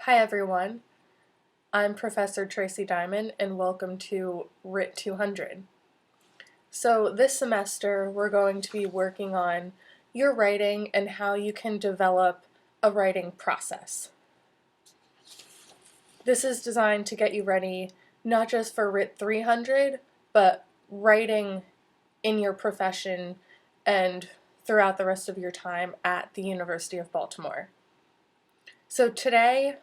Hi everyone, I'm Professor Tracy Diamond and welcome to WRIT 200. So this semester we're going to be working on your writing and how you can develop a writing process. This is designed to get you ready not just for WRIT 300, but writing in your profession and throughout the rest of your time at the University of Baltimore. So today,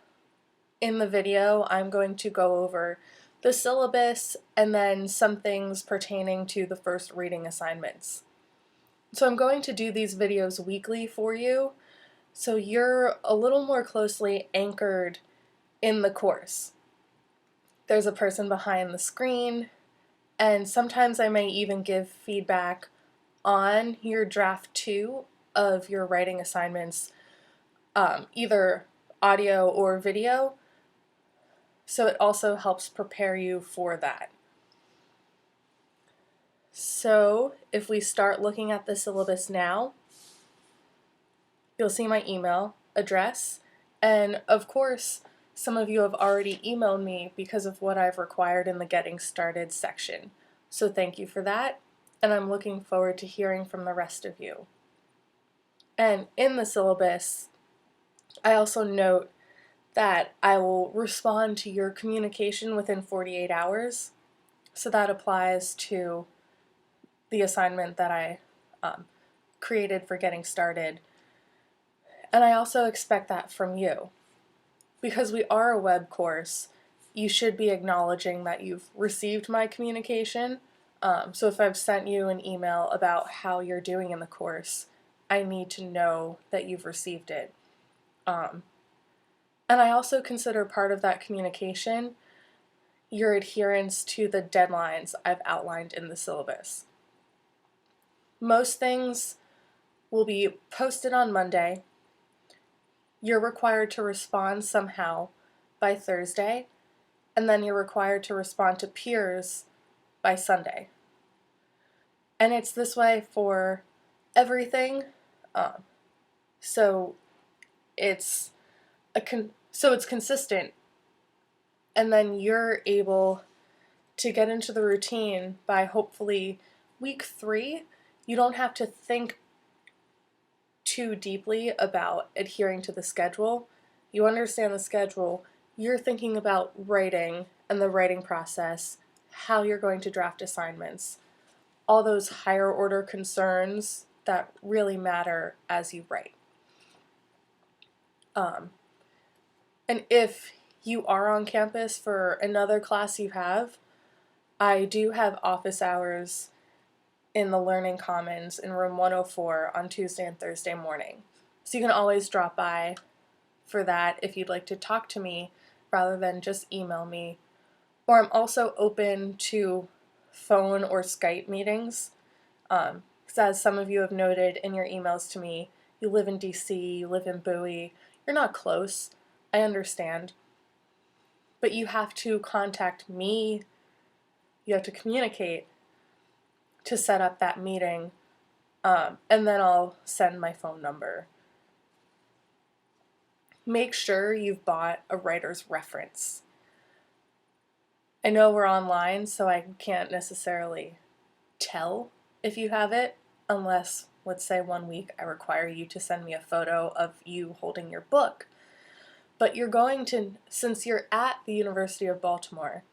in the video, I'm going to go over the syllabus and then some things pertaining to the first reading assignments. So I'm going to do these videos weekly for you, so you're a little more closely anchored in the course. There's a person behind the screen, and sometimes I may even give feedback on your draft 2 of your writing assignments, either audio or video. So it also helps prepare you for that. So if we start looking at the syllabus now, you'll see my email address, and of course some of you have already emailed me because of what I've required in the Getting Started section. So thank you for that, and I'm looking forward to hearing from the rest of you. And in the syllabus, I also note that I will respond to your communication within 48 hours. So that applies to the assignment that I created for Getting Started. And I also expect that from you. Because we are a web course, you should be acknowledging that you've received my communication. So if I've sent you an email about how you're doing in the course, I need to know that you've received it. And I also consider part of that communication your adherence to the deadlines I've outlined in the syllabus. Most things will be posted on Monday. You're required to respond somehow by Thursday, and then you're required to respond to peers by Sunday. And it's this way for everything, so it's consistent, and then you're able to get into the routine by hopefully week 3. You don't have to think too deeply about adhering to the schedule. You understand the schedule. You're thinking about writing and the writing process, how you're going to draft assignments, all those higher order concerns that really matter as you write. And if you are on campus for another class you have, I do have office hours in the Learning Commons in room 104 on Tuesday and Thursday morning. So you can always drop by for that if you'd like to talk to me rather than just email me. Or I'm also open to phone or Skype meetings. Because as some of you have noted in your emails to me, you live in DC, you live in Bowie, you're not close, I understand. But you have to contact me, you have to communicate to set up that meeting, and then I'll send my phone number. Make sure you've bought a writer's reference. I know we're online, so I can't necessarily tell if you have it, unless, let's say, 1 week I require you to send me a photo of you holding your book. But you're going to, since you're at the University of Baltimore,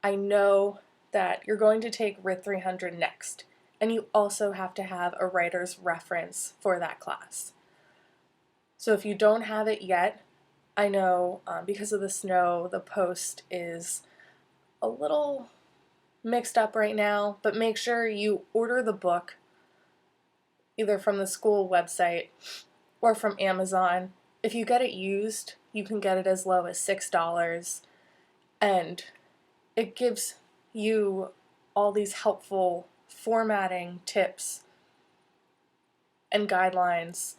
I know that you're going to take WRIT 300 next, and you also have to have a writer's reference for that class. So if you don't have it yet, I know because of the snow, the post is a little mixed up right now, but make sure you order the book either from the school website or from Amazon. If you get it used, you can get it as low as $6, and it gives you all these helpful formatting tips and guidelines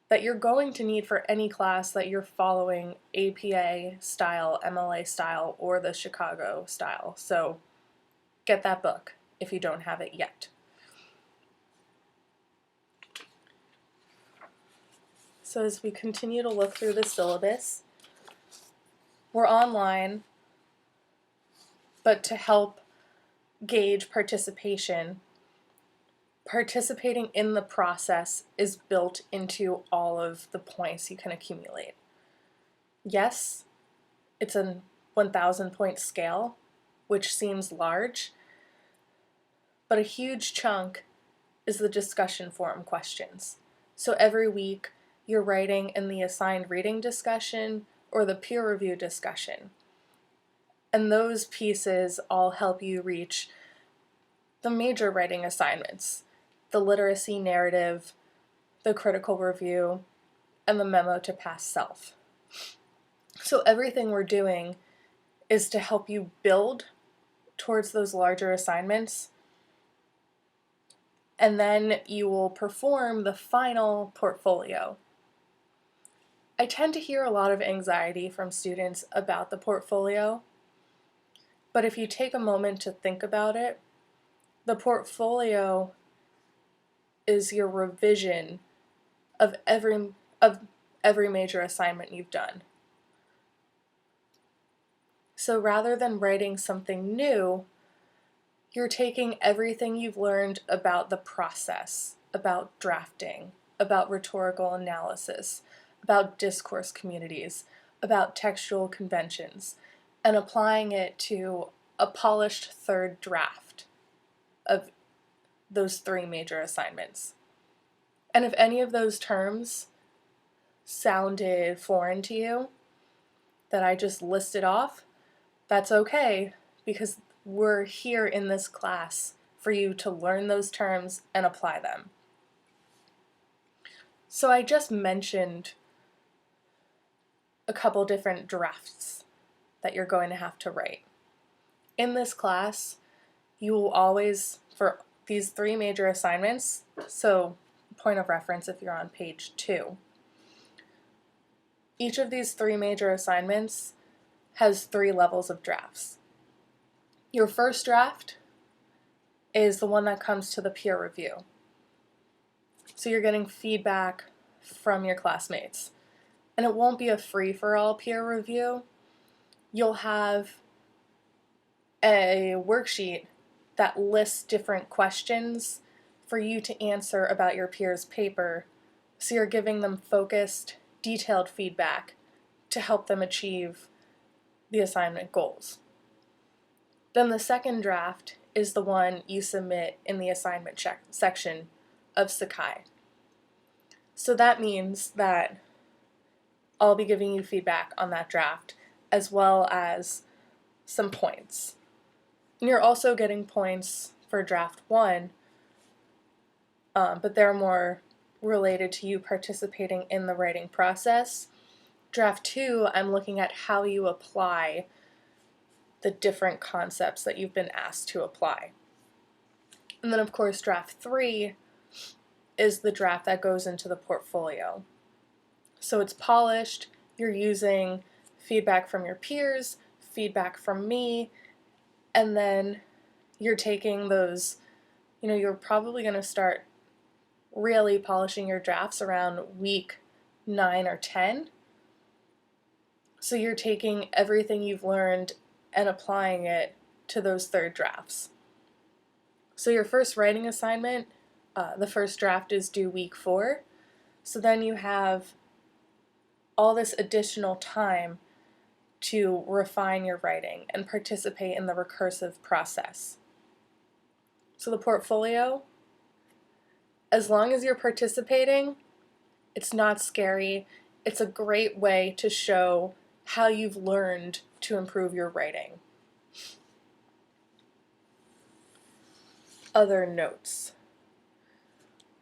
that you're going to need for any class that you're following APA style, MLA style, or the Chicago style. So get that book if you don't have it yet. So as we continue to look through the syllabus, we're online, but to help gauge participation, participating in the process is built into all of the points you can accumulate. Yes, it's a 1,000 point scale, which seems large, but a huge chunk is the discussion forum questions. So every week you're writing in the assigned reading discussion or the peer review discussion. And those pieces all help you reach the major writing assignments, the literacy narrative, the critical review, and the memo to past self. So everything we're doing is to help you build towards those larger assignments, and then you will perform the final portfolio. I tend to hear a lot of anxiety from students about the portfolio, but if you take a moment to think about it, the portfolio is your revision of every major assignment you've done. So rather than writing something new, you're taking everything you've learned about the process, about drafting, about rhetorical analysis, about discourse communities, about textual conventions, and applying it to a polished third draft of those three major assignments. And if any of those terms sounded foreign to you that I just listed off, that's okay, because we're here in this class for you to learn those terms and apply them. So I just mentioned a couple different drafts that you're going to have to write. In this class, you will always, for these three major assignments, so point of reference if you're on page 2, each of these three major assignments has 3 levels of drafts. Your first draft is the one that comes to the peer review. So you're getting feedback from your classmates. And it won't be a free-for-all peer review. You'll have a worksheet that lists different questions for you to answer about your peer's paper. So you're giving them focused, detailed feedback to help them achieve the assignment goals. Then the second draft is the one you submit in the assignment section of Sakai. So that means that I'll be giving you feedback on that draft as well as some points. And you're also getting points for draft 1, but they're more related to you participating in the writing process. Draft 2, I'm looking at how you apply the different concepts that you've been asked to apply. And then of course draft 3 is the draft that goes into the portfolio. So it's polished, you're using feedback from your peers, feedback from me, and then you're taking those, you're probably going to start really polishing your drafts around week 9 or 10. So you're taking everything you've learned and applying it to those third drafts. So your first writing assignment, the first draft is due week 4. So then you have all this additional time to refine your writing and participate in the recursive process. So the portfolio, as long as you're participating, it's not scary. It's a great way to show how you've learned to improve your writing. Other notes.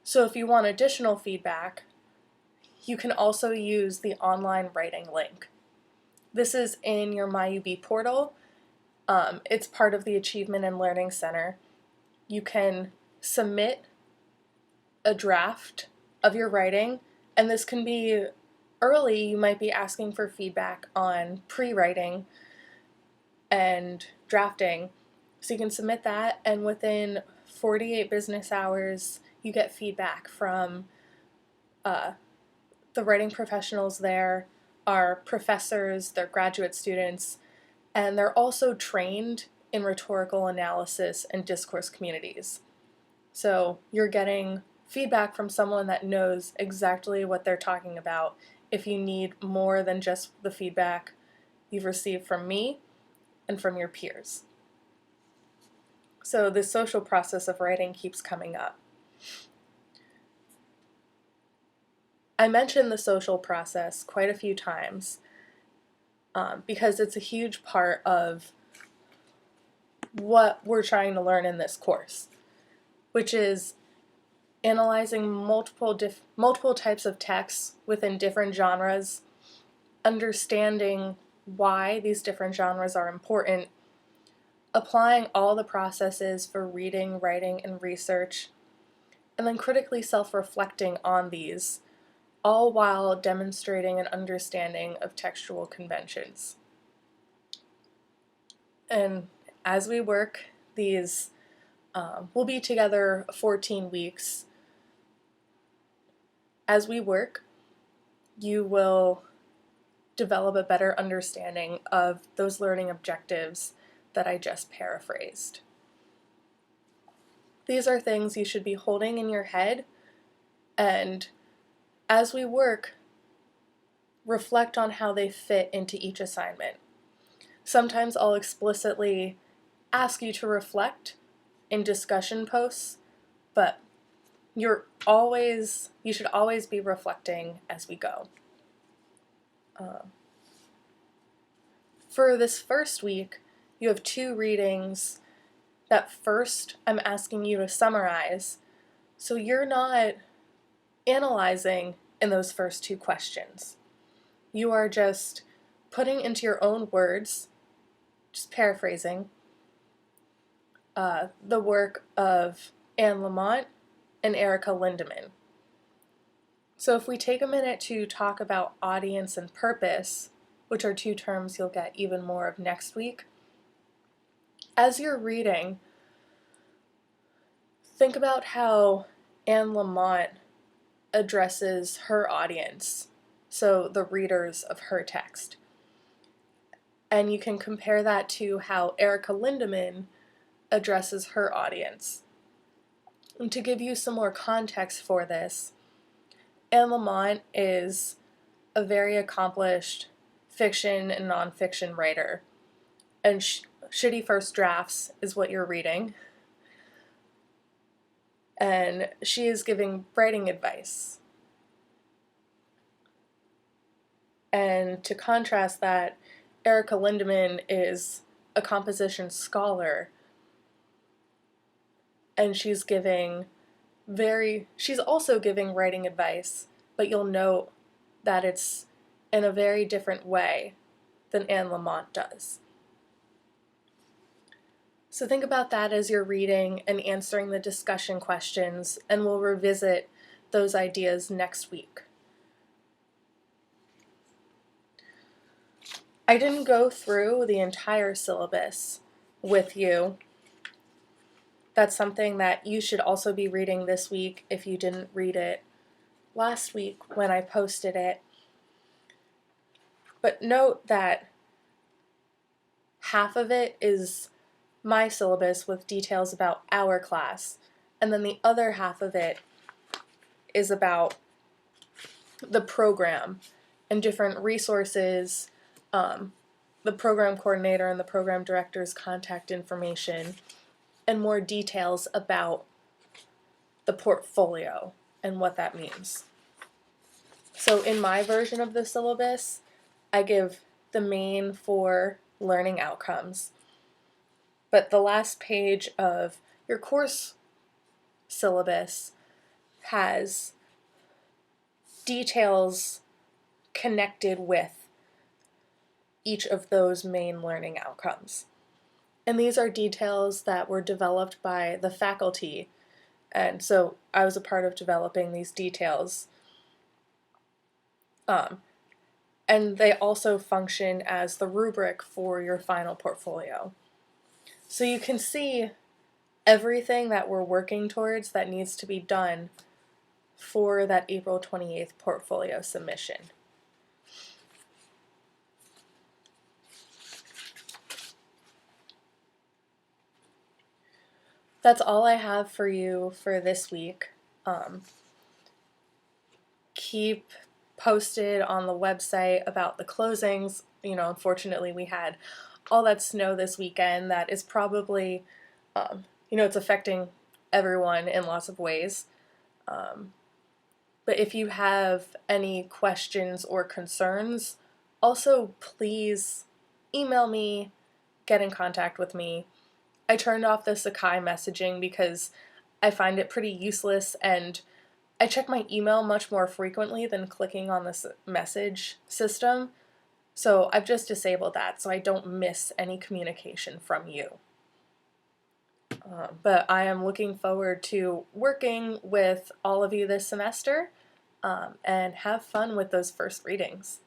So if you want additional feedback, you can also use the online writing link. This is in your MyUB portal. It's part of the Achievement and Learning Center. You can submit a draft of your writing, and this can be early. You might be asking for feedback on pre-writing and drafting. So you can submit that, and within 48 business hours, you get feedback from the the writing professionals there are professors, they're graduate students, and they're also trained in rhetorical analysis and discourse communities. So you're getting feedback from someone that knows exactly what they're talking about if you need more than just the feedback you've received from me and from your peers. So the social process of writing keeps coming up. I mentioned the social process quite a few times because it's a huge part of what we're trying to learn in this course, which is analyzing multiple types of texts within different genres, understanding why these different genres are important, applying all the processes for reading, writing, and research, and then critically self-reflecting on these, all while demonstrating an understanding of textual conventions. And as we work these, we'll be together 14 weeks. As we work, you will develop a better understanding of those learning objectives that I just paraphrased. These are things you should be holding in your head, and as we work, reflect on how they fit into each assignment. Sometimes I'll explicitly ask you to reflect in discussion posts, but you should always be reflecting as we go. For this first week, you have 2 readings that first I'm asking you to summarize, so you're not analyzing in those first 2 questions. You are just putting into your own words, just paraphrasing, the work of Anne Lamott and Erica Lindemann. So if we take a minute to talk about audience and purpose, which are 2 terms you'll get even more of next week, as you're reading, think about how Anne Lamott addresses her audience, so the readers of her text. And you can compare that to how Erica Lindemann addresses her audience. And to give you some more context for this, Anne Lamott is a very accomplished fiction and nonfiction writer, and Shitty First Drafts is what you're reading, and she is giving writing advice. And to contrast that, Erica Lindemann is a composition scholar, and she's also giving writing advice, but you'll note that it's in a very different way than Anne Lamott does. So think about that as you're reading and answering the discussion questions, and we'll revisit those ideas next week. I didn't go through the entire syllabus with you. That's something that you should also be reading this week if you didn't read it last week when I posted it. But note that half of it is my syllabus with details about our class, and then the other half of it is about the program and different resources, the program coordinator and the program director's contact information, and more details about the portfolio and what that means. So in my version of the syllabus, I give the main 4 learning outcomes. But the last page of your course syllabus has details connected with each of those main learning outcomes. And these are details that were developed by the faculty, and so I was a part of developing these details. And they also function as the rubric for your final portfolio. So you can see everything that we're working towards that needs to be done for that April 28th portfolio submission. That's all I have for you for this week. Keep posted on the website about the closings. Unfortunately, we had all that snow this weekend that is probably, it's affecting everyone in lots of ways. But if you have any questions or concerns, also please email me, get in contact with me. I turned off the Sakai messaging because I find it pretty useless, and I check my email much more frequently than clicking on this message system. So I've just disabled that so I don't miss any communication from you. But I am looking forward to working with all of you this semester, and have fun with those first readings.